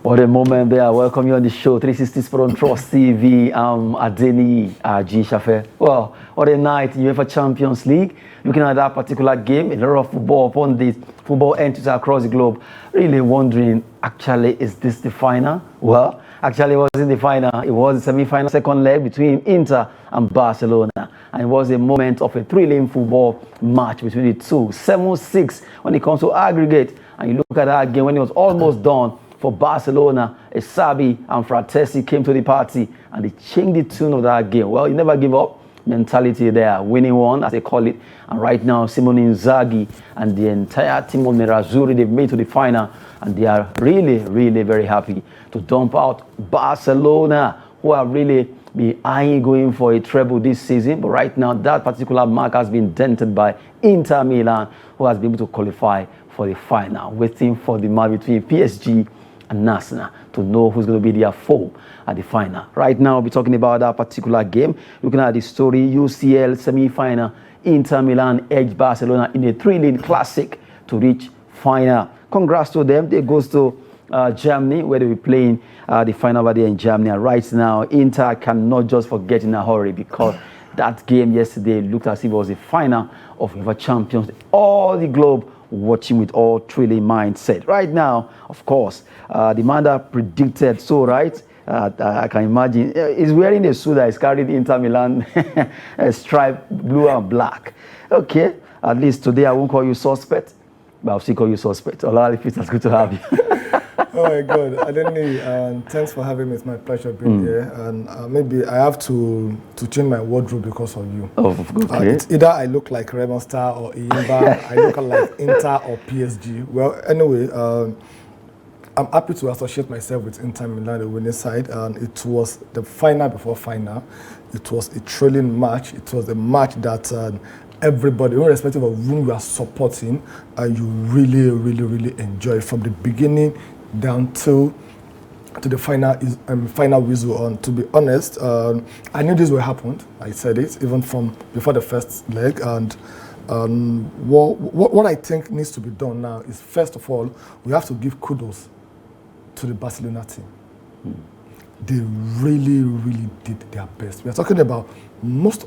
What a moment there. Welcome you on the show, 360 Sport on Trust TV. I'm Adeni Jinshafe. Well, what a night in UEFA Champions League. Looking at that particular game, a lot of football upon the football entities across the globe. Really wondering, actually, is this the final? Well, actually, it wasn't the final. It was the semi-final second leg between Inter and Barcelona. And it was a moment of a thrilling football match between the two. 7-6 when it comes to aggregate. And you look at that game when it was almost done. For Barcelona, Xavi and Fratesi came to the party and they changed the tune of that game. Well, you never give up mentality there, winning one, as they call it. And right now, Simone Inzaghi and the entire team of Nerazzurri, they've made to the final. And they are really, really very happy to dump out Barcelona, who have really been eyeing going for a treble this season. But right now, that particular mark has been dented by Inter Milan, who has been able to qualify for the final, waiting for the match between PSG and Arsenal to know who's going to be their foe at the final. Right now, we'll be talking about that particular game. Looking at the story, UCL semi-final, Inter Milan edged Barcelona in a thrilling classic to reach final. Congrats to them. They goes to Germany, where they'll be playing the final over there in Germany. And right now, Inter cannot just forget in a hurry because that game yesterday looked as if it was the final of UEFA Champions. All the globe watching with all thrilling mindset. Right now, of course, the man that predicted so right, I can imagine, is wearing a suit that is carried Inter Milan stripe blue and black. Okay, at least today I won't call you suspect, but I'll still call you suspect. Olali, it's good to have you. Oh my God, Adeni, thanks for having me. It's my pleasure being here. And maybe I have to change my wardrobe because of you. Oh, okay. It's either I look like Raymond Star or Iyimba, I look like Inter or PSG. Well, anyway, I'm happy to associate myself with Inter Milan, the winning side. And it was the final before final. It was a thrilling match. It was a match that everybody, irrespective of whom you are supporting, you really, really, really enjoy from the beginning down to the final whistle. And to be honest, I knew this would happen. I said it even from before the first leg. And what I think needs to be done now is, first of all, we have to give kudos to the Barcelona team. They really, really did their best. We are talking about most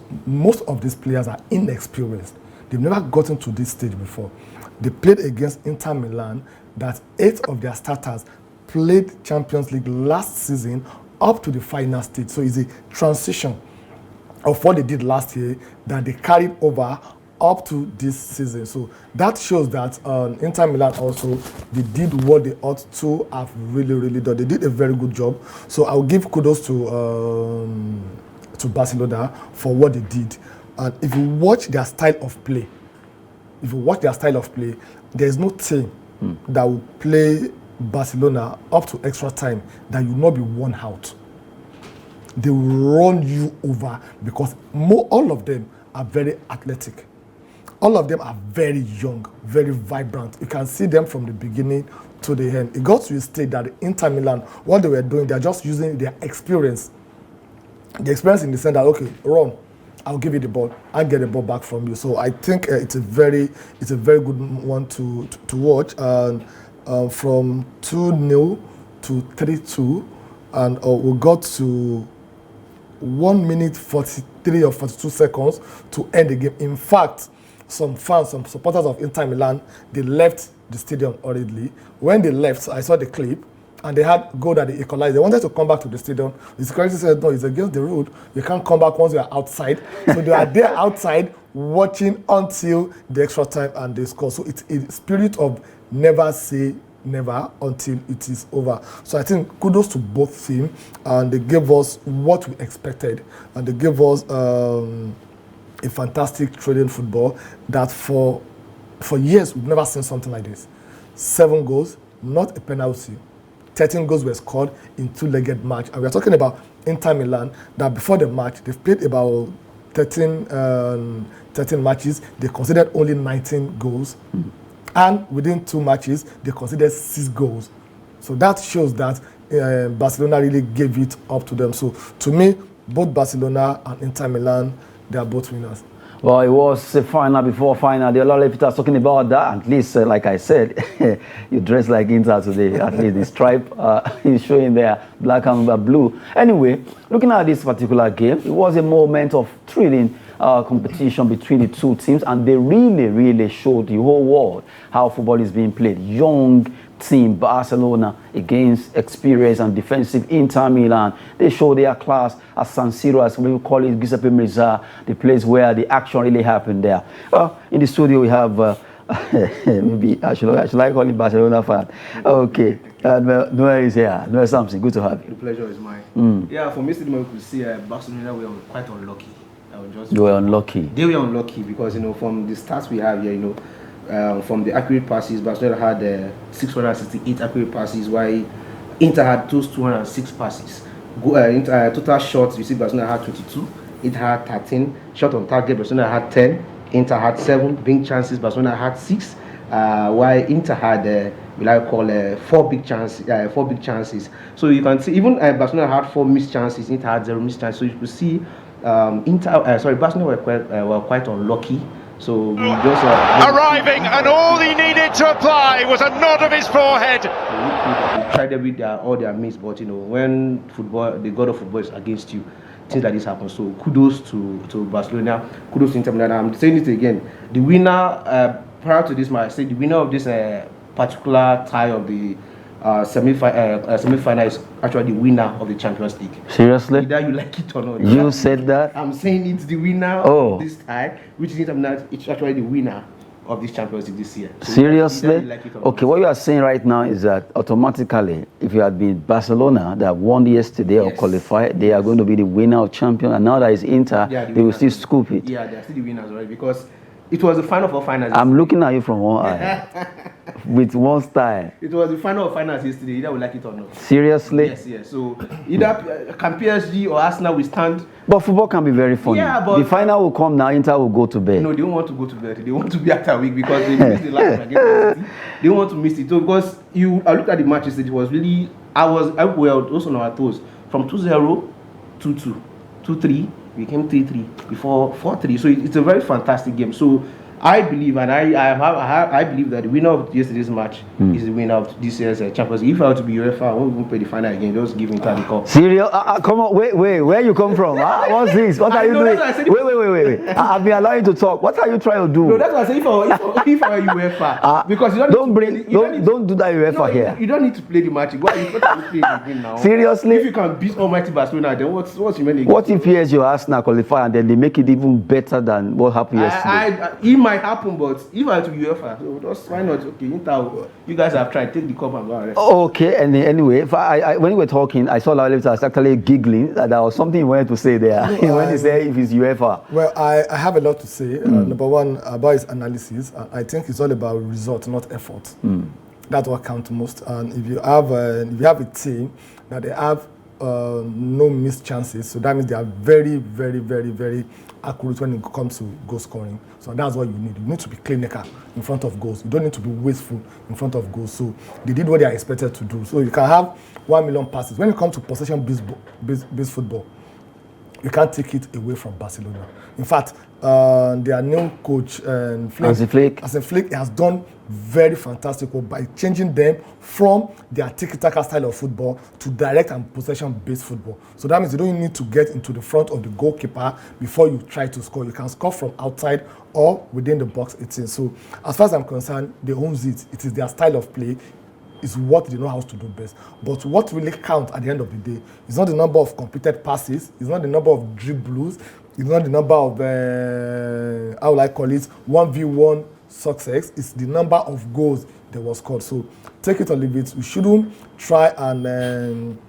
of these players are inexperienced. They've never gotten to this stage before. They played against Inter Milan, that 8 of their starters played Champions League last season up to the final stage. So it's a transition of what they did last year that they carried over up to this season. So that shows that Inter Milan also, they did what they ought to have really, really done. They did a very good job. So I'll give kudos to Barcelona for what they did. And if you watch their style of play, there's no team that will play Barcelona up to extra time that you will not be worn out. They will run you over because all of them are very athletic. All of them are very young, very vibrant. You can see them from the beginning to the end. It got to a state that Inter Milan, what they were doing, they're just using their experience. The experience in the sense that, okay, run, I'll give you the ball, I'll get the ball back from you. So I think it's a very good one to watch. And from 2-0 to 3-2, and we got to 1 minute 43 or 42 seconds to end the game. In fact, some fans, some supporters of Inter Milan, they left the stadium hurriedly. When they left, I saw the clip, and they had goal that they equalized. They wanted to come back to the stadium. The security said, no, it's against the rule. You can't come back once you are outside. So they are there outside watching until the extra time and they score. So it's a spirit of never say never until it is over. So I think kudos to both teams, and they gave us what we expected, and they gave us a fantastic training football that for years we've never seen something like this. 7 goals, not a penalty. 13 goals were scored in 2-legged match. And we're talking about Inter Milan, that before the match, they've played about 13 matches. They conceded only 19 goals. And within 2 matches, they conceded 6 goals. So that shows that Barcelona really gave it up to them. So to me, both Barcelona and Inter Milan, they are both winners. Well, it was a final before final. There are a lot of people talking about that. At least, like I said, you dress like Inter today. At least the stripe is showing there, black and blue. Anyway, looking at this particular game, it was a moment of thrilling competition between the two teams, and they really showed the whole world how football is being played. Young team Barcelona against experienced and defensive Inter Milan. They show their class at San Siro, as we call it, Giuseppe Meazza, the place where the action really happened there. In the studio we have maybe should I call it Barcelona fan? Okay, Noel is here. Noel Samson, good to have you. The pleasure is mine. Yeah, for me, we could see Barcelona were quite unlucky. They were unlucky. They were unlucky because from the stats we have here, from the accurate passes, Barcelona had 668 accurate passes, while Inter had those 206 passes. Total shots, you see, Barcelona had 22, Inter had 13. Shot on target, Barcelona had 10, Inter had 7. Big chances, Barcelona had 6. While Inter had, four big chances. So you can see, even Barcelona had 4 missed chances, Inter had 0 missed chances. So you could see, Barcelona were quite unlucky. So we just arriving, and all he needed to apply was a nod of his forehead. They tried all their means, but when the god of football is against you, things like this happen. So kudos to Barcelona, kudos to Inter Milan. I'm saying it again. The winner prior to this match, I said the winner of this particular tie of the semi-final is actually the winner of the Champions League. Seriously? Either you like it or not. You said that? I'm saying it's the winner of this tie, which is Inter Milan. It's actually the winner of this Champions League this year. So seriously? You like it or okay, what you are saying right now is that automatically, if you had been Barcelona that won yesterday or qualified, they are going to be the winner of Champions. And now that it's Inter, they will still scoop it. Yeah, they are still the winners, right? Because it was the final for finals. I'm looking at you from one eye. With one style. It was the final of finals yesterday, either we like it or not. Seriously? Yes. So either can PSG or Arsenal withstand. But football can be very funny. Yeah, but the final will come now, Inter will go to bed. No, they don't want to go to bed. They want to be after a week because they missed the last one against Man City. They don't want to miss it. So because I looked at the matches, it was really I was also on our toes. From 2-0, 2-2, 2-3, became 3-3 before 4-3. So it's a very fantastic game. So I believe, and I believe that the winner of yesterday's match is the winner of this year's Champions League. If I were to be UEFA, I won't even play the final again. Just give Inter the cup. Serious? Come on, wait. Where you come from? What's this? What are you doing? Wait. I've been allowing you to talk. What are you trying to do? No, that's what I say. If I were UEFA, because you don't do that UEFA here. You don't need to play the match. What are you playing the game now? Seriously? If you can beat Almighty Barcelona, then what's remaining? What if PSG or Arsenal qualify and then they make it even better than what happened yesterday? It might happen, but if I were to be UEFA, so just why not? Okay, Inter, you guys have tried. Take the cup and go and rest. Okay, and anyway, when we were talking, I saw Laurel was actually giggling that there was something he wanted to say there. When he said if it's UEFA. Well, I have a lot to say. Number one, about his analysis. I think it's all about result, not effort. That's what counts most. And if you have a team that they have no missed chances, so that means they are very, very, very, very accurate when it comes to goal scoring. So that's what you need. You need to be clinical in front of goals. You don't need to be wasteful in front of goals. So they did what they are expected to do. So you can have 1 million passes. When it comes to possession-based football, you can't take it away from Barcelona. In fact, their new coach, Hansi Flick, has done very fantastic work by changing them from their tiki-taka style of football to direct and possession-based football. So that means you don't need to get into the front of the goalkeeper before you try to score. You can score from outside or within the box 18. So as far as I'm concerned, they own it. It is their style of play. Is what they know how to do best. But what really counts at the end of the day is not the number of completed passes, it's not the number of dribbles, it's not the number of, how will I call it, 1v1 success, it's the number of goals that was scored. So take it or leave it. We shouldn't try and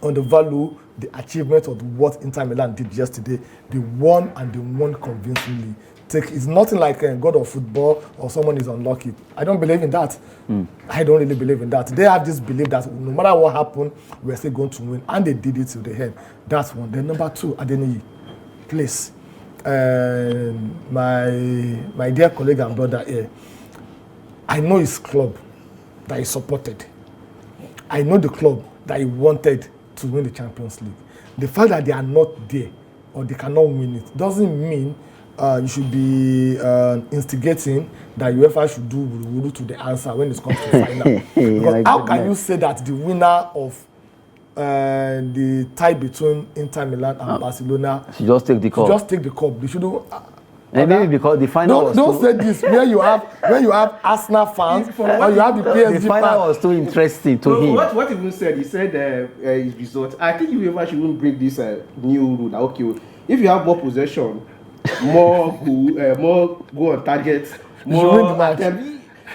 undervalue the achievement of what Inter Milan did yesterday. They won and they won convincingly. It's nothing like God of football or someone is unlucky. I don't believe in that. I don't really believe in that. They have this belief that no matter what happened, we're still going to win. And they did it to the end. That's one. Then number two, Adeniyi, please. My dear colleague and brother here, I know his club that he supported. I know the club that he wanted to win the Champions League. The fact that they are not there or they cannot win it doesn't mean you should be instigating that UEFA should do wudu to the answer when it comes to final. Because how can you say that the winner of the tie between Inter Milan and Barcelona should just take the cup? Just take the cup. They shouldn't. Maybe because the final don't say this where you have Arsenal fans or you have the PSG the final was too interesting to him. What he even said, he said his result. I think UEFA shouldn't bring this new rule that okay, if you have more possession, more go on target, more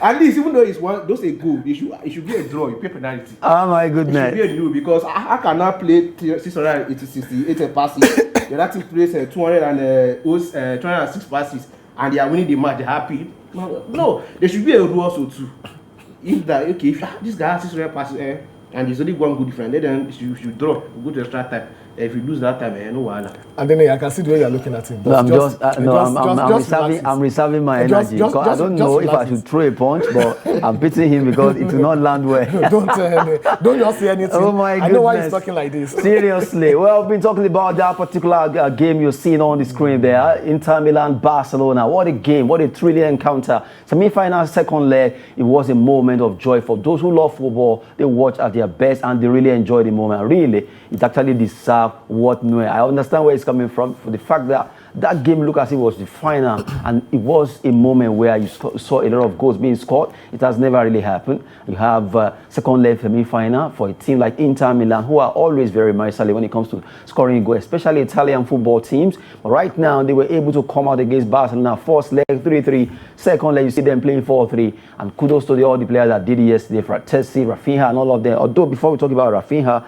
at least even though it's one, those a goal, it should be a draw. You pay penalty. Oh my goodness! It should be a new because I cannot play 668 passes. The other team plays 206 passes and they are winning the match. They're happy. No, there should be a rule also too. If this guy has 600 passes and there's only one good difference, then you should draw, go to extra time. If you lose that time, no one. And then I can see the way you're looking at him. I'm reserving my energy because I don't know if I should throw a punch, but I'm pitying him because it will not land well. Don't just say anything. Oh my goodness. I know why he's talking like this. Seriously. Well, we've been talking about that particular game you're seeing on the screen there. Inter Milan, Barcelona. What a game. What a thrilling encounter. Semi-final, second leg. It was a moment of joy for those who love football. They watch at their best and they really enjoy the moment. Really, it actually deserves what no. I understand where it's coming from for the fact that that game looked as if it was the final and it was a moment where you saw a lot of goals being scored. It has never really happened. You have second leg semi-final for a team like Inter Milan who are always very merciless when it comes to scoring goals, especially Italian football teams. But right now they were able to come out against Barcelona. First leg 3-3, second leg you see them playing 4-3, and kudos to all the players that did it yesterday, Fratesi, Rafinha and all of them. Although before we talk about Rafinha,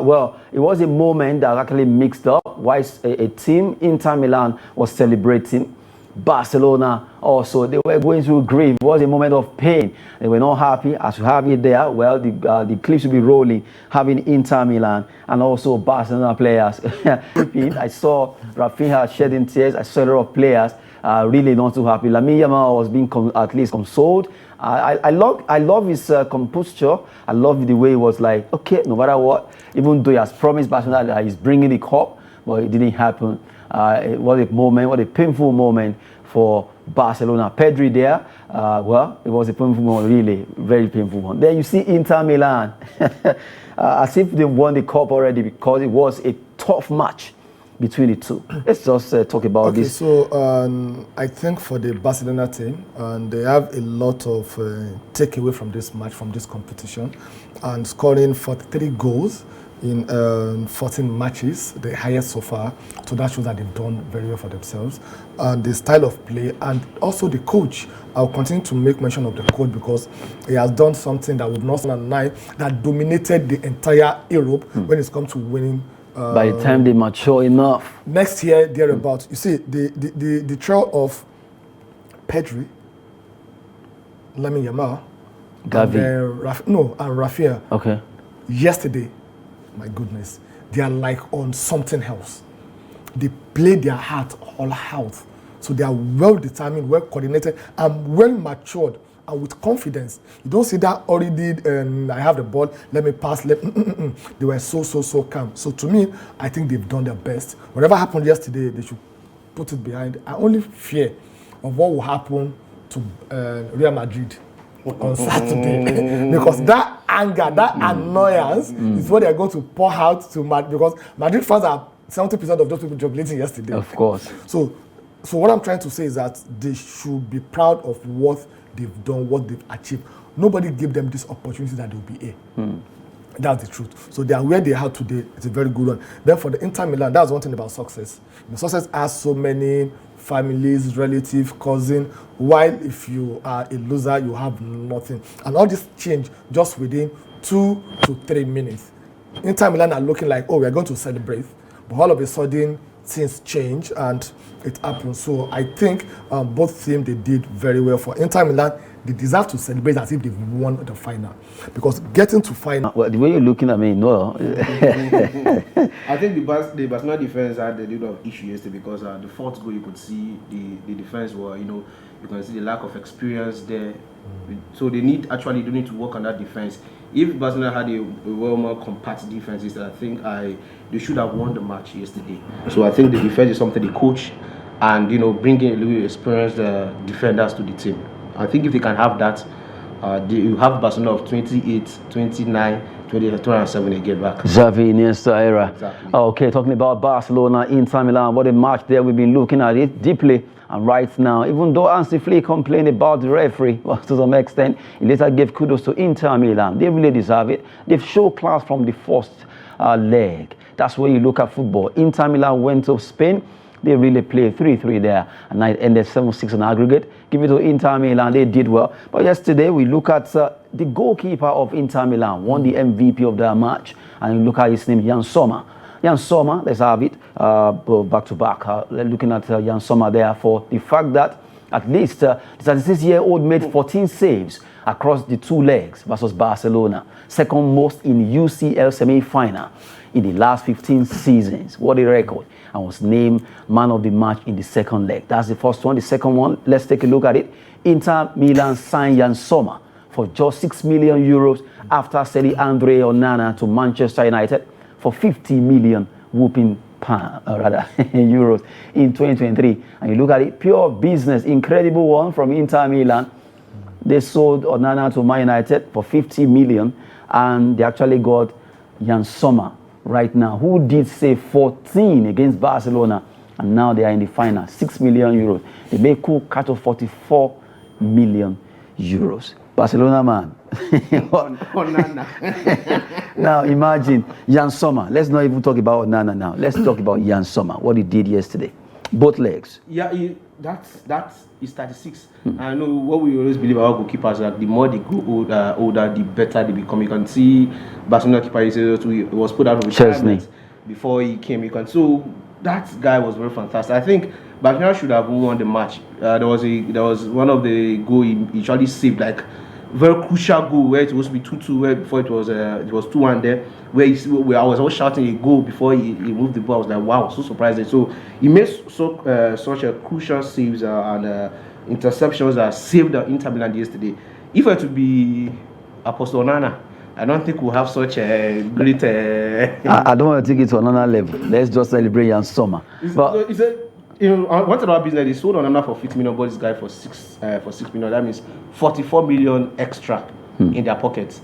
well, it was a moment that actually mixed up. Whilst a team, Inter Milan, was celebrating, Barcelona also, they were going through grief. It was a moment of pain. They were not happy. As you have it there, well, the clips will be rolling, having Inter Milan and also Barcelona players. I saw Rafinha shedding tears. I saw a lot of players really not too happy. Lamine Yamal was being at least consoled. I love his composure. I love the way he was like, okay, no matter what, even though he has promised Barcelona that he's bringing the cup, but it didn't happen. It was a moment, what a painful moment for Barcelona. Pedri there, well, it was a painful moment, really, very painful one. Then you see Inter Milan, as if they won the cup already because it was a tough match between the two. Let's just talk about this. So I think for the Barcelona team, they have a lot of takeaway from this match, from this competition, and scoring 43 goals in 14 matches, the highest so far. So that shows that they've done very well for themselves. And the style of play and also the coach. I'll continue to make mention of the coach because he has done something that would not that dominated the entire Europe when it comes to winning. By the time they mature enough. Next year, thereabouts. You see, the trial of Pedri, Lamine Yamal, Gavi. And Rafinha. Okay. Yesterday, my goodness, they are like on something else. They play their heart all out. So they are well determined, well coordinated, and well matured, and with confidence. You don't see that already, I have the ball, let me pass. They were so calm. So to me, I think they've done their best. Whatever happened yesterday, they should put it behind. I only fear of what will happen to Real Madrid on Saturday. Because that anger, that annoyance is what they're going to pour out to Madrid. Because Madrid fans are 70% of those people jubilating yesterday. Of course. So what I'm trying to say is that they should be proud of what they've done, what they've achieved. Nobody gave them this opportunity that they'll be here. That's the truth. So they are where they are today. It's a very good one. Then for the Inter Milan, that's one thing about success. Success has so many families, relatives, cousins, while if you are a loser, you have nothing. And all this change just within 2 to 3 minutes. Inter Milan are looking like, oh, we're going to celebrate. But all of a sudden, things change and it happens. So I think both teams, they did very well. For Inter Milan, they deserve to celebrate as if they've won the final. Because getting to final... Well, the way you're looking at me, no. I think the Barcelona defense had a little issue yesterday because the fourth goal, you could see the defense were, you can see the lack of experience there. So they need to work on that defense. If Barcelona had a well more compact defense, I think they should have won the match yesterday. So I think the defense is something the coach and bringing a little experienced defenders to the team. I think if they can have that, you have Barcelona of 28, 29, 2007 again back. Xavi, Iniesta era. Exactly. Okay, talking about Barcelona, Inter Milan, what a match there. We've been looking at it deeply. And right now, even though Hansi Flick complained about the referee, well, to some extent, he later gave kudos to Inter Milan. They really deserve it. They've shown class from the first leg. That's where you look at football. Inter Milan went to Spain. They really played 3-3 there, and I ended 7-6 on aggregate. Give it to Inter Milan, they did well. But yesterday, we look at the goalkeeper of Inter Milan, won the MVP of the match, and you look at his name, Jan Sommer. Jan Sommer, let's have it, back to back. Looking at Jan Sommer there for the fact that at least the 36-year-old made 14 saves across the 2 legs versus Barcelona, second most in UCL semi-final in the last 15 seasons. What a record. And was named man of the match in the second leg. That's the first one. The second one, let's take a look at it. Inter Milan signed Jan Sommer for just €6 million after selling Andre Onana to Manchester United for 50 million whooping euros in 2023. And you look at it, pure business, incredible one from Inter Milan. They sold Onana to Man United for 50 million, and they actually got Jan Sommer right now, who did save 14 against Barcelona, and now they are in the final. €6 million. They made cool cut of 44 million euros. Barcelona man. Now imagine Jan Sommer. Let's not even talk about Onana now. Let's talk about Jan Sommer, what he did yesterday. Both legs. Yeah, that is 36. I know what we always believe about goalkeepers, that the more they grow older, the better they become. You can see Barcelona keeper was put out of retirement before he came. So that guy was very fantastic. I think Barcelona should have won the match. There was one of the goal he actually saved, like very crucial goal where it was supposed to be 2-2, where before it was 2-1 there, where I was always shouting a goal before he moved the ball. I was like, wow, so surprising. So he made such a crucial saves and interceptions that saved the Inter Milan yesterday. If it were to be Apostle Onana, I don't think we'll have such a great. I don't want to take it to another level. Let's just celebrate Jan Sommer. What's about business? They sold Onana for 50 million, bought this guy for 6 million. That means 44 million extra in their pockets.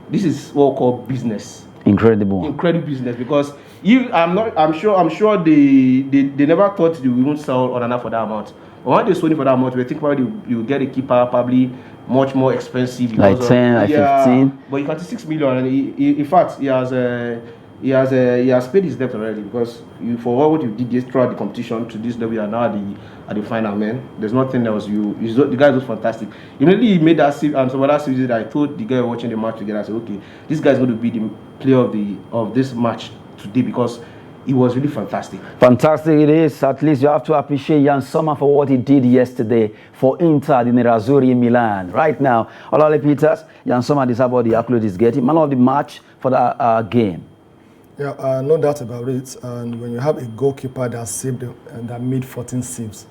This is what we call business. Incredible business, because I'm sure they never thought they wouldn't sell Onana for that amount. But when they sold him for that amount, we think probably you get a keeper probably much more expensive, because like 10, like 15. But you can see 6 million, and in fact he has paid his debt already, because for what you did throughout the competition to this level, you are now at the final, man. There's nothing else. The guy was fantastic. Immediately he made that save, and some other saves that I told the guy watching the match together, I said, okay, this guy's going to be the player of this match today, because it was really fantastic. Fantastic it is. At least you have to appreciate Jan Sommer for what he did yesterday for Inter the Nerazzurri in Milan. Right now, Olale Peters, Jan Sommer deserves what the accolade is getting. Man of the match for the game. Yeah, no doubt about it. And when you have a goalkeeper that saved and that made 14 saves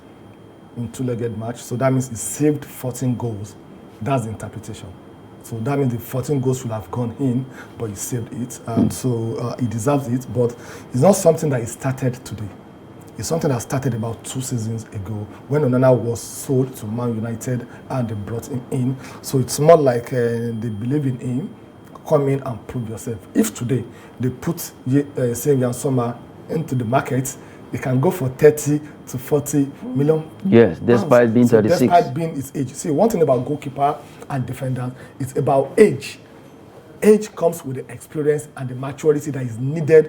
in 2-legged match, so that means he saved 14 goals. That's the interpretation. So that means the 14 goals should have gone in, but he saved it, and so he deserves it. But it's not something that he started today. It's something that started about 2 seasons ago when Onana was sold to Man United and they brought him in. So it's more like they believe in him. Come in and prove yourself. If today they put say Jan Sommer into the market, they can go for 30 to 40 million. Yes, despite being 36. Despite being his age. See, one thing about goalkeeper and defender, it's about age. Age comes with the experience and the maturity that is needed.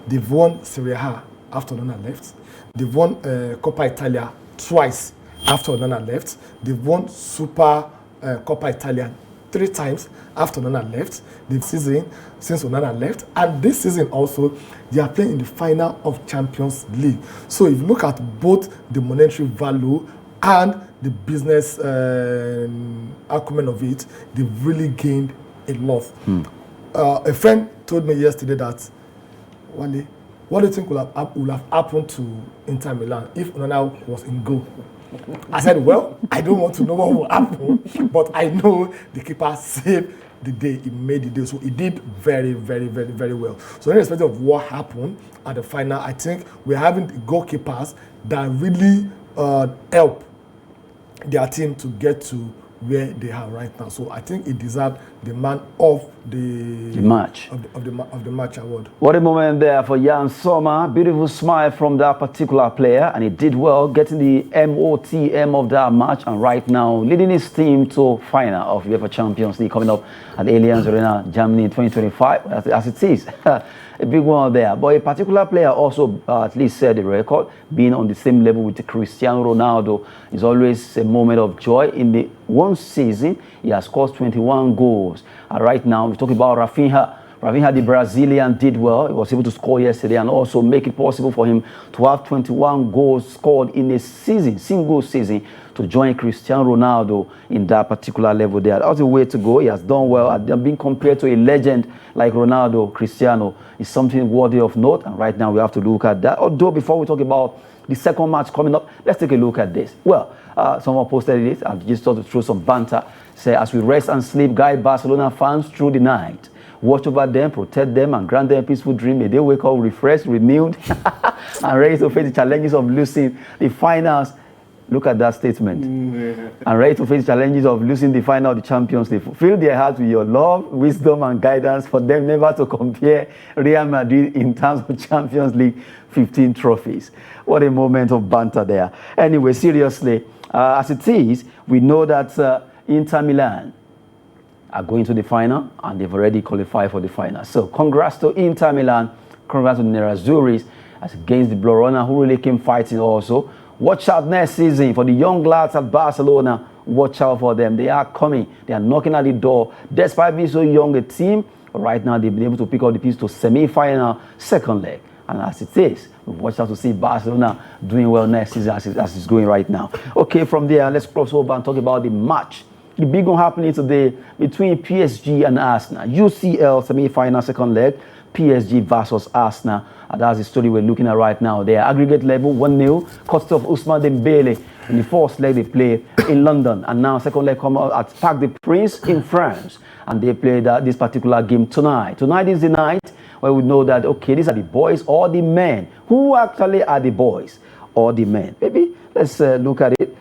They've won Serie A after Onana left. They've won Coppa Italia twice after Onana left. They've won Super Coppa Italia 3 times after Onana left. The season since Onana left, and this season also they are playing in the final of Champions League. So if you look at both the monetary value and the business acumen of it, they've really gained a lot. A friend told me yesterday that, Wale, what do you think would have happened to Inter Milan if Onana was in goal? I said, well, I don't want to know what will happen, but I know the keeper saved the day, he made the day. So he did very, very, very, very well. So irrespective of what happened at the final, I think we're having goalkeepers that really help their team to get to where they are right now. So I think he deserved the man of the match of the match award. What a moment there for Jan Sommer. Beautiful smile from that particular player, and he did well getting the MOTM of that match, and right now leading his team to final of UEFA Champions League coming up at Allianz Arena, Germany in 2025 as it is. A big one there, but a particular player also at least set the record, being on the same level with Cristiano Ronaldo. Is always a moment of joy. In the one season, he has scored 21 goals. And right now, we're talking about Rafinha. Rafinha, the Brazilian, did well. He was able to score yesterday and also make it possible for him to have 21 goals scored in a season, single season, to join Cristiano Ronaldo in that particular level there. That was the way to go. He has done well. And being compared to a legend like Ronaldo, Cristiano is something worthy of note. And right now we have to look at that. Although before we talk about the second match coming up, let's take a look at this. Well, someone posted this. I've just thought to throw some banter. Say, as we rest and sleep, guide Barcelona fans through the night. Watch over them, protect them, and grant them a peaceful dream. May they wake up refreshed, renewed, and ready to face the challenges of losing the finals. Look at that statement. And ready to face the challenges of losing the final of the Champions League. Fill their hearts with your love, wisdom, and guidance for them never to compare Real Madrid in terms of Champions League 15 trophies. What a moment of banter there. Anyway, seriously, as it is, we know that Inter Milan are going to the final, and they've already qualified for the final. So congrats to Inter Milan, congrats to the Nerazzurris as against the Blaugrana, who really came fighting also. Watch out next season for the young lads at Barcelona. Watch out for them. They are coming. They are knocking at the door. Despite being so young a team, right now they've been able to pick up the piece to semi-final, second leg. And as it is, we watch out to see Barcelona doing well next season as it's going right now. Okay, from there, let's cross over and talk about the match. The big one happening today between PSG and Arsenal. UCL semi-final second leg, PSG versus Arsenal. And that's the story we're looking at right now. Their aggregate level 1-0, courtesy of Ousmane Dembele. In the first leg they play in London, and now second leg come out at Parc des Princes in France, and they play this particular game tonight. Tonight is the night where we know that okay, these are the boys or the men. Who actually are the boys or the men? Maybe let's look at it.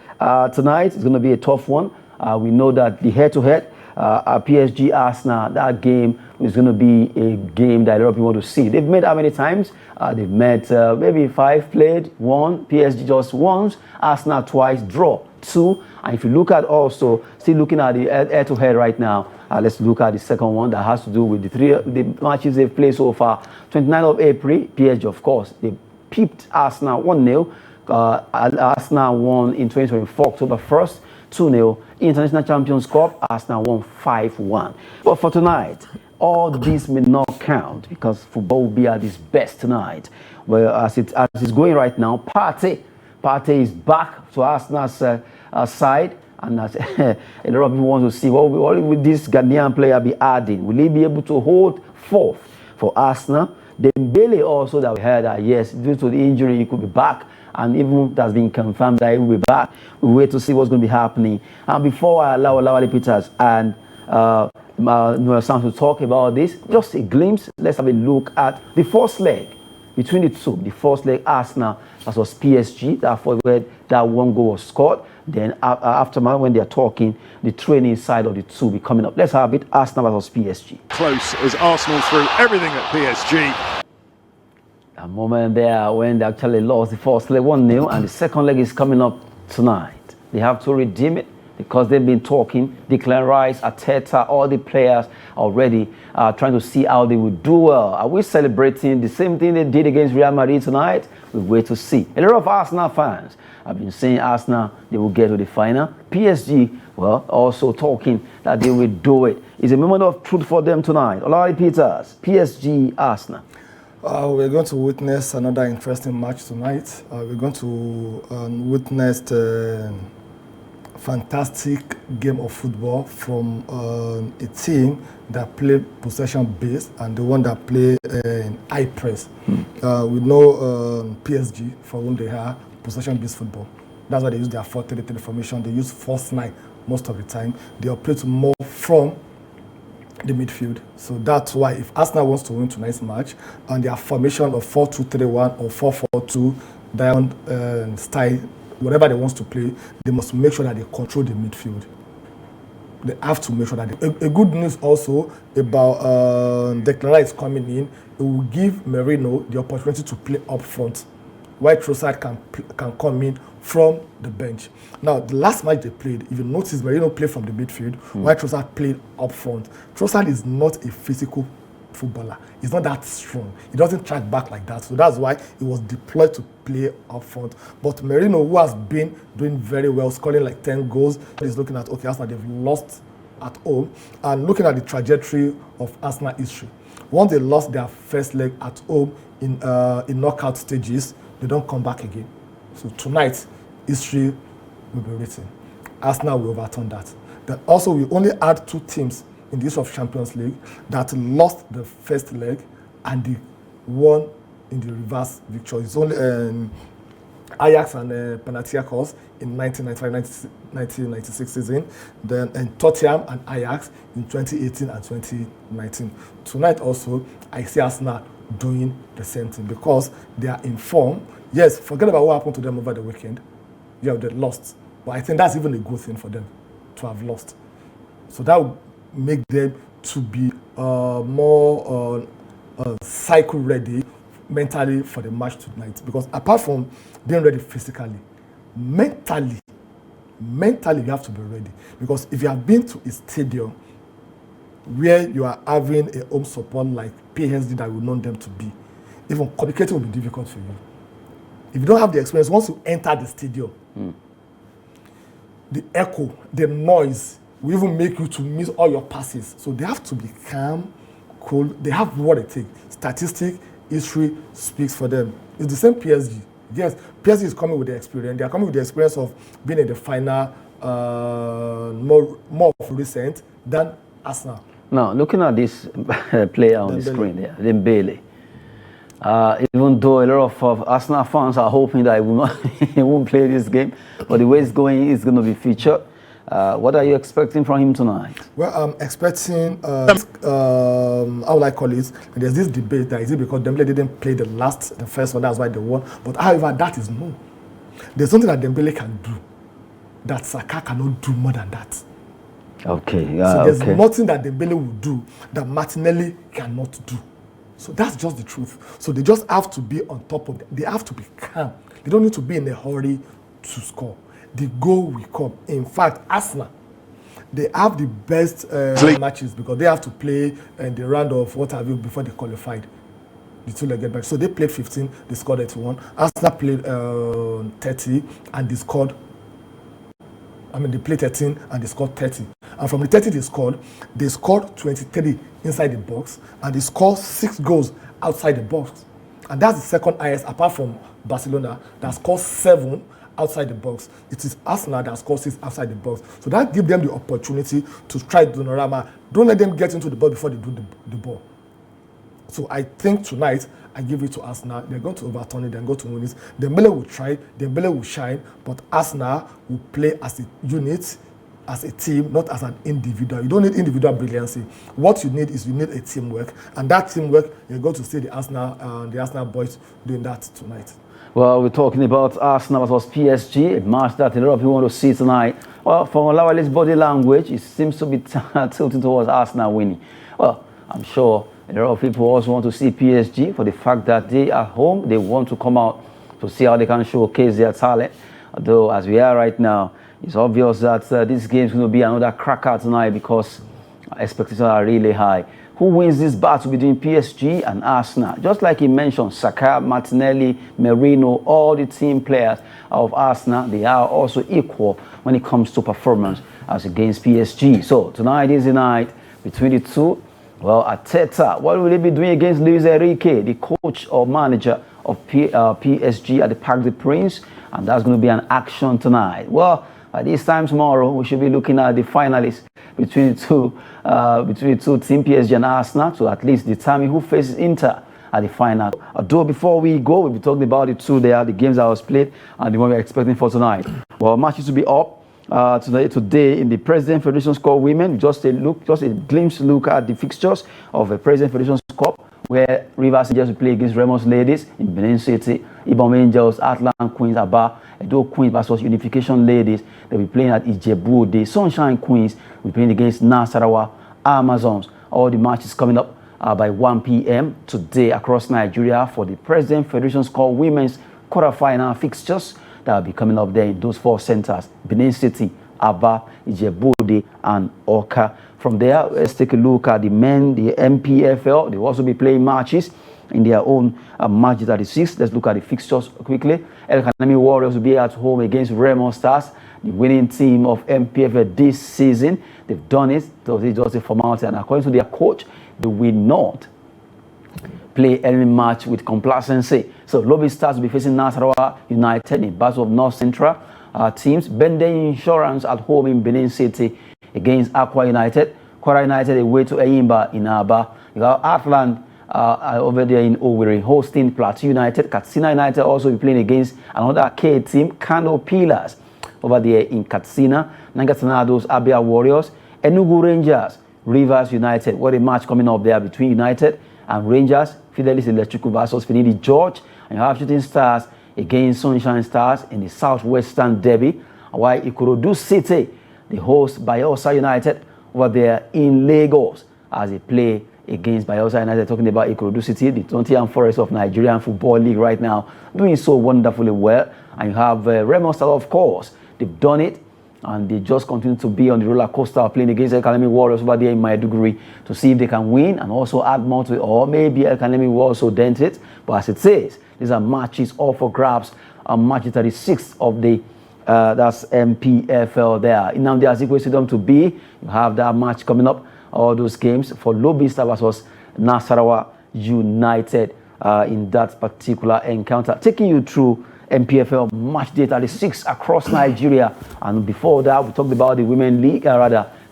Tonight is going to be a tough one. We know that the head-to-head, PSG Arsenal, that game is going to be a game that a lot of people want to see. They've met how many times? They've met maybe 5 played, 1, PSG just once, Arsenal twice, draw 2. And if you look at also, still looking at the head-to-head right now, let's look at the second one that has to do with the matches they've played so far. 29th of April, PSG, of course, they peeped Arsenal 1-0. Arsenal won in 2024, October 1st. 2-0. International Champions Cup, Arsenal won 5-1. But for tonight, all this may not count because football will be at its best tonight. Well, as it's going right now, Partey is back to Arsenal's side, and as a lot of people want to see what will this Ghanaian player be adding. Will he be able to hold forth for Arsenal? Dembele also, that we heard that yes, due to the injury, he could be back. And even that's been confirmed that he will be back. We wait to see what's going to be happening. And before I allow Lawale Peters and Noel Sam to talk about this, just a glimpse. Let's have a look at the first leg between the two. The first leg, Arsenal versus PSG. Therefore, where that one goal was scored. Then after when they are talking, the training side of the two will be coming up. Let's have it. Arsenal versus PSG. Close as Arsenal threw everything at PSG. A moment there when they actually lost the first leg 1-0, and the second leg is coming up tonight. They have to redeem it because they've been talking. Declan Rice, Arteta, all the players already trying to see how they will do well. Are we celebrating the same thing they did against Real Madrid tonight? We wait to see. A lot of Arsenal fans have been saying Arsenal, they will get to the final. PSG, well, also talking that they will do it. It's a moment of truth for them tonight. Olari Peters, PSG, Arsenal. We're going to witness another interesting match tonight. We're going to witness a fantastic game of football from a team that play possession-based and the one that play in high press. We know PSG, for whom they are possession-based football. That's why they use their 4-3-3 formation. They use false 9 most of the time. They operate more from the midfield. So that's why if Arsenal wants to win tonight's match and their formation of 4-2-3-1 or 4-4-2 diamond style, whatever they want to play, they must make sure that they control the midfield. They have to make sure that a good news also about Declan Rice coming in, it will give Merino the opportunity to play up front, while Trossard can come in from the bench. Now, the last match they played, if you notice, Merino played from the midfield, while Trossard played up front. Trossard is not a physical footballer. He's not that strong. He doesn't track back like that. So that's why he was deployed to play up front. But Merino, who has been doing very well, scoring like 10 goals, is looking at, okay, Arsenal, they've lost at home, and looking at the trajectory of Arsenal history. Once they lost their first leg at home in knockout stages, they don't come back again. So tonight, history will be written. Arsenal will overturn that. Then also, we only had 2 teams in the history of Champions League that lost the first leg and they won in the reverse victory. It's only Ajax and Panathinaikos in 1995-1996 season, then Tottenham and Ajax in 2018 and 2019. Tonight also, I see Arsenal doing the same thing because they are in form. Yes, forget about what happened to them over the weekend. Yeah, they lost. But I think that's even a good thing for them to have lost. So that would make them to be more cycle ready mentally for the match tonight. Because apart from being ready physically, mentally you have to be ready. Because if you have been to a stadium where you are having a home support like PSG that we know them to be, even communicating will be difficult for you. If you don't have the experience, once you enter the stadium, the echo, the noise will even make you to miss all your passes. So they have to be calm, cool. They have what it takes. Statistic, history speaks for them. It's the same PSG. Yes, PSG is coming with the experience. They are coming with the experience of being in the final more recent than Arsenal. Now, looking at this player on the screen there, Dembele. Even though a lot of Arsenal fans are hoping that he won't play this game, but the way it's going, it's going to be featured. What are you expecting from him tonight? Well, I'm expecting, how will I call it? There's this debate that is it because Dembele didn't play the first one, that's why they won. But however, that is no. There's something that Dembele can do that Saka cannot do more than that. Okay. So there's nothing that Dembele will do that Martinelli cannot do. So that's just the truth. So they just have to be on top of it. They have to be calm. They don't need to be in a hurry to score. The goal will come. In fact, Arsenal, they have the best matches because they have to play in the round of what have you before they qualified. The 2-legged match. So they played 15, they scored 81. Arsenal played 30 and they scored. They played 13 and they scored 30. And from the 30 they scored 23 inside the box and they scored 6 goals outside the box. And that's the second highest apart from Barcelona that scored 7 outside the box. It is Arsenal that scores 6 outside the box. So that gives them the opportunity to try Donnarumma. Don't let them get into the ball before they do the ball. So I think tonight, I give it to Arsenal. They're going to overturn it. They're going to win it. Dembele will try. Dembele will shine. But Arsenal will play as a unit, as a team, not as an individual. You don't need individual brilliancy. What you need is you need a teamwork. And that teamwork, you're going to see the Arsenal boys doing that tonight. Well, we're talking about Arsenal versus PSG, a match that a lot of people want to see tonight. Well, from Lawale's body language, it seems to be tilting towards Arsenal winning. Well, I'm sure a lot of people also want to see PSG for the fact that they are home. They want to come out to see how they can showcase their talent. Although, as we are right now, it's obvious that this game is going to be another cracker tonight because expectations are really high. Who wins this battle between PSG and Arsenal? Just like he mentioned, Saka, Martinelli, Merino, all the team players of Arsenal, they are also equal when it comes to performance as against PSG. So tonight is the night between the two. Well, Arteta, what will he be doing against Luis Enrique, the coach or manager of PSG at the Parc des Princes? And that's going to be an action tonight. Well, by this time tomorrow, we should be looking at the finalists between the two teams, PSG and Arsenal, to at least determine who faces Inter at the final. Although before we go, we'll be talking about the games that was played and the one we're expecting for tonight. Well, matches to be up. today in the President Federation Cup Women. Just a glimpse look at the fixtures of the President Federation Cup, where Rivers Angels will play against Ramos Ladies in Benin City, Ibom Angels, Atlant Queens, Aba, Edo Queens versus Unification Ladies. They'll be playing at Ijebu. The Sunshine Queens will be playing against Nasarawa Amazons. All the matches coming up by 1 p.m. today across Nigeria for the President Federation Cup Women's quarterfinal fixtures that will be coming up there in those 4 centers: Benin City, Aba, Ijebu, and Oka. From there, let's take a look at the men, the MPFL. They will also be playing matches in their own March 36. Let's look at the fixtures quickly. El Kanemi Warriors will be at home against Remo Stars, the winning team of MPFL this season. They've done it, so it's just a formality, and according to their coach, they will not play any match with complacency. So Lobby Stars will be facing Nasarawa United in Battle of North Central teams. Bende Insurance at home in Benin City against Aqua United. Kwara United away to Eyimba in Aba. You have Atlant over there in Owerri hosting Plateau United. Katsina United also be playing against another K team, Kano Pillars, over there in Katsina. Niger Tornadoes, Abia Warriors. Enugu Rangers, Rivers United. What a match coming up there between United and Rangers. Fidelis Electrical versus Finidi George. And you have Shooting Stars against Sunshine Stars in the Southwestern Derby. While Ikorodu City, the host Bayelsa United, over there in Lagos as they play against Bayelsa United. Talking about Ikorodu City, the Tontian Forest of Nigerian Football League right now, doing so wonderfully well. And you have Remo Stars, of course. They've done it, and they just continue to be on the roller coaster playing against El Kanemi Warriors over there in Maiduguri to see if they can win and also add more to it, or maybe El Kanemi will also dent it. But as it says, these are matches all for grabs. Match 36 of the that's MPFL there. In Nnamdi Azikiwe Stadium to be, you have that match coming up. All those games for Lobby Star versus Nasarawa United in that particular encounter. Taking you through MPFL match day 36 across Nigeria. And before that, we talked about the Women League,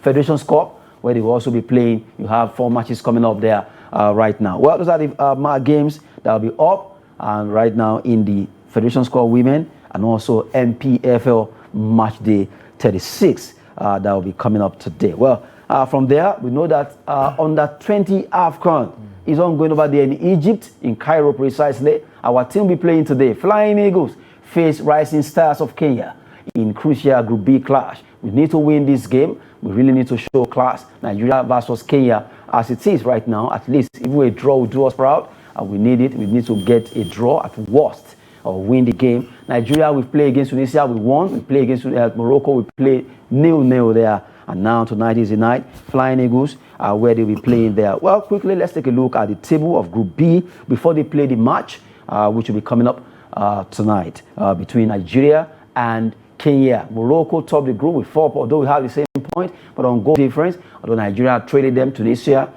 Federation's Cup, where they will also be playing. You have 4 matches coming up there right now. Well, those are the games that will be up and right now in the Federation's Cup Women and also MPFL match day 36 that will be coming up today. Well, from there, we know that under 20 AFCON is ongoing over there in Egypt, in Cairo precisely. Our team will be playing today. Flying Eagles face Rising Stars of Kenya in crucial Group B clash. We need to win this game. We really need to show class. Nigeria versus Kenya, as it is right now, at least if we draw, will do us proud. And we need it. We need to get a draw at worst or win the game. Nigeria, we play against Tunisia, we won. We play against Morocco, we play 0-0 there. And now tonight is the night. Flying Eagles are where they'll be playing there. Well, quickly, let's take a look at the table of Group B before they play the match, which will be coming up tonight between Nigeria and Kenya. Morocco top the group with 4 points, although we have the same point, but on goal difference. Although Nigeria traded them, Tunisia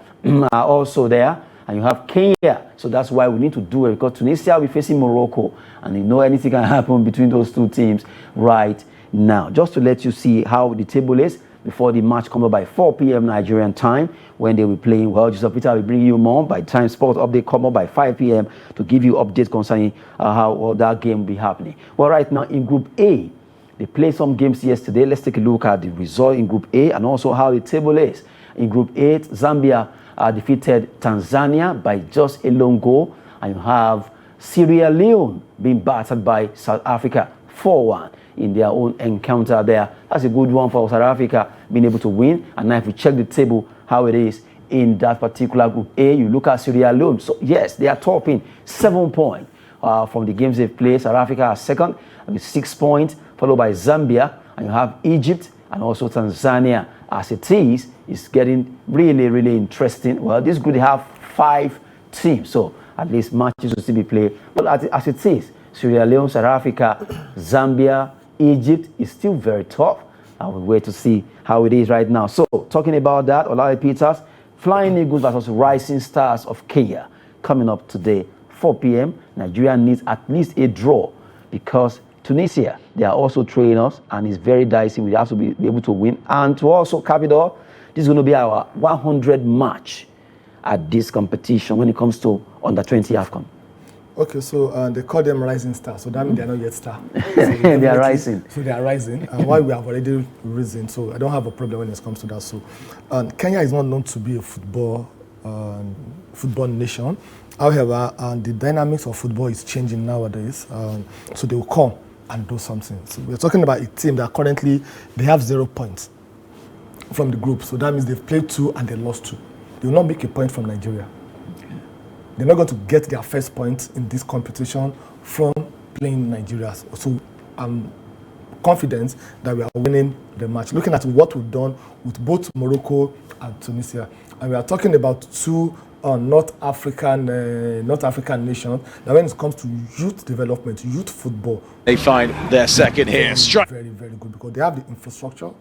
are also there. And you have Kenya. So that's why we need to do it, because Tunisia will be facing Morocco. And you know anything can happen between those 2 teams right now. Just to let you see how the table is before the match comes up by 4 p.m. Nigerian time when they will be playing. Well, Joseph Peter will bring you more by time sport update come up by 5 p.m. to give you updates concerning how that game will be happening. Well, right now in Group A, they played some games yesterday. Let's take a look at the result in Group A and also how the table is. In Group 8, Zambia defeated Tanzania by just a lone goal. And you have Sierra Leone being battered by South Africa 4-1 in their own encounter there. That's a good one for South Africa being able to win. And now if you check the table, how it is in that particular Group A, you look at Sierra Leone. So yes, they are topping 7 points from the games they've played. South Africa are second with 6 points, followed by Zambia. And you have Egypt and also Tanzania. As it is, it's getting really, really interesting. Well, this group, they have 5 teams. So at least matches will still be played. But as it is, Sierra Leone, South Africa, Zambia, Egypt is still very tough. I will wait to see how it is right now. So, talking about that, Olave Peters, Flying Eagles versus Rising Stars of Kenya coming up today, 4 p.m. Nigeria needs at least a draw because Tunisia, they are also trailing us and it's very dicey. We have to be able to win. And to also cap it off, this is going to be our 100 match at this competition when it comes to under 20 AFCON. Okay, so they call them rising stars, so that means they're not yet star. So They are rising. So they are rising, and why we have already risen, so I don't have a problem when it comes to that. So Kenya is not known to be a football nation. However, the dynamics of football is changing nowadays, so they will come and do something. So we're talking about a team that currently, they have 0 points from the group, so that means they've played 2 and they lost 2. They will not make a point from Nigeria. They're not going to get their first point in this competition from playing Nigeria. So I'm confident that we are winning the match. Looking at what we've done with both Morocco and Tunisia, and we are talking about two North African nations. Now, when it comes to youth development, youth football, They find their second here. very, very good because they have the infrastructure.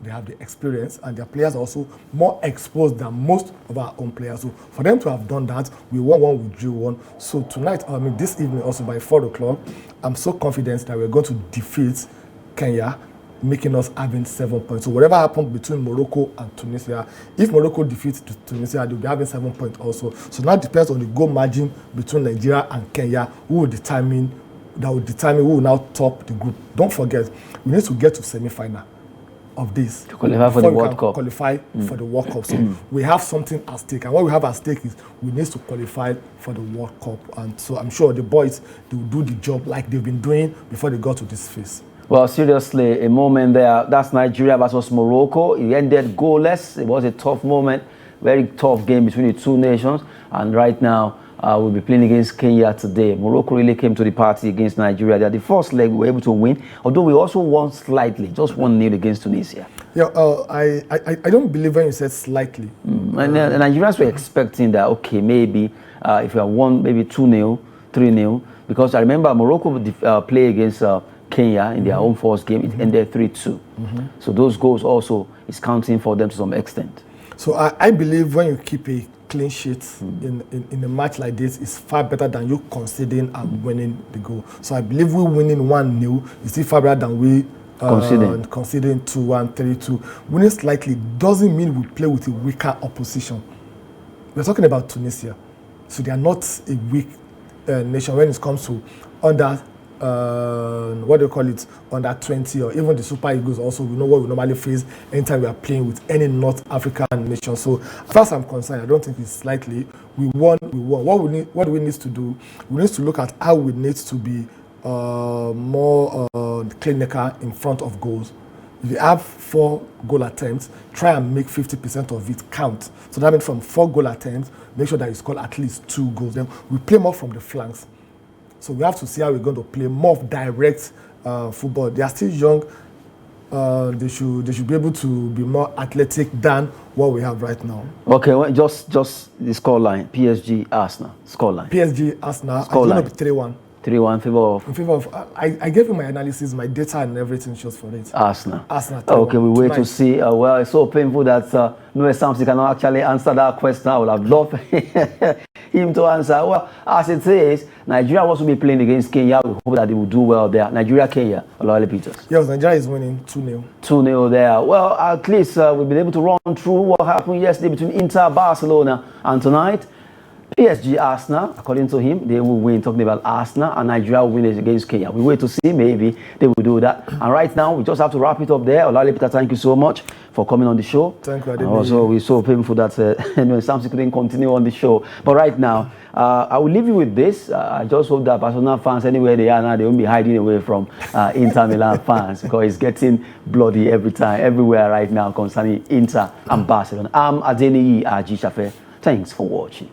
They have the experience, and their players are also more exposed than most of our own players. So for them to have done that, we won one, we drew one. So tonight, this evening also by 4 o'clock, I'm so confident that we're going to defeat Kenya, making us having 7 points. So whatever happened between Morocco and Tunisia, if Morocco defeats Tunisia, they'll be having 7 points also. So now it depends on the goal margin between Nigeria and Kenya, who will determine who will now top the group. Don't forget, we need to get to semi-final of this to qualify for the World Cup. Qualify for the World Cup. So we have something at stake, and what we have at stake is we need to qualify for the World Cup. And so I'm sure the boys, they will do the job like they've been doing before they got to this phase. Well, seriously, a moment there. That's Nigeria versus Morocco. It ended goalless. It was a tough moment, very tough game between the two nations. And right now, we'll be playing against Kenya today. Morocco really came to the party against Nigeria. They're the first leg we were able to win, although we also won slightly, just 1-0 against Tunisia. Yeah, I don't believe when you said slightly. And the Nigerians were expecting that, okay, maybe if we had won maybe 2-0, 3-0, because I remember Morocco would play against Kenya in their own first game. It ended 3-2. So those goals also is counting for them to some extent. So I believe when you keep a clean sheet in a match like this is far better than you conceding and winning the goal. So I believe we winning 1-0 is still far better than we conceding 2-1, 3-2. Winning slightly doesn't mean we play with a weaker opposition. We're talking about Tunisia, so they are not a weak nation when it comes to under under 20 or even the Super Eagles. Also, we know what we normally face anytime we are playing with any North African nation. So as far as I'm concerned, I don't think it's slightly. We won. What do we need to do? We need to look at how we need to be more clinical in front of goals. If you have 4 goal attempts, try and make 50% of it count. So that means from 4 goal attempts, make sure that you score at least 2 goals. Then we play more from the flanks. So we have to see how we're going to play more direct football. They are still young. They should be able to be more athletic than what we have right now. Okay, well, just the scoreline. PSG Arsenal scoreline. PSG Arsenal. It's going to be 3-1. 3-1 in favor of. I gave you my analysis, my data, and everything just for it. Arsenal. Okay, we wait to see. Well, it's so painful that Noah Samson cannot actually answer that question. I would have loved him to answer. Well, as it is, Nigeria wants to be playing against Kenya. We hope that they will do well there. Nigeria-Kenya, Olawale Peters. Yes, Nigeria is winning 2-0. 2-0 there. Well, at least we've been able to run through what happened yesterday between Inter, Barcelona, and tonight. PSG Arsenal, according to him, they will win, talking about Arsenal, and Nigeria will win against Kenya. We wait to see, maybe they will do that. And right now, we just have to wrap it up there. Olawale Peter, thank you so much for coming on the show. Thank you. Also, we're so painful that Samson couldn't continue on the show. But right now, I will leave you with this. I just hope that Barcelona fans, anywhere they are now, they won't be hiding away from Inter Milan fans, because it's getting bloody everywhere right now concerning Inter and Barcelona. I'm Adeniyi Ajishafe. Thanks for watching.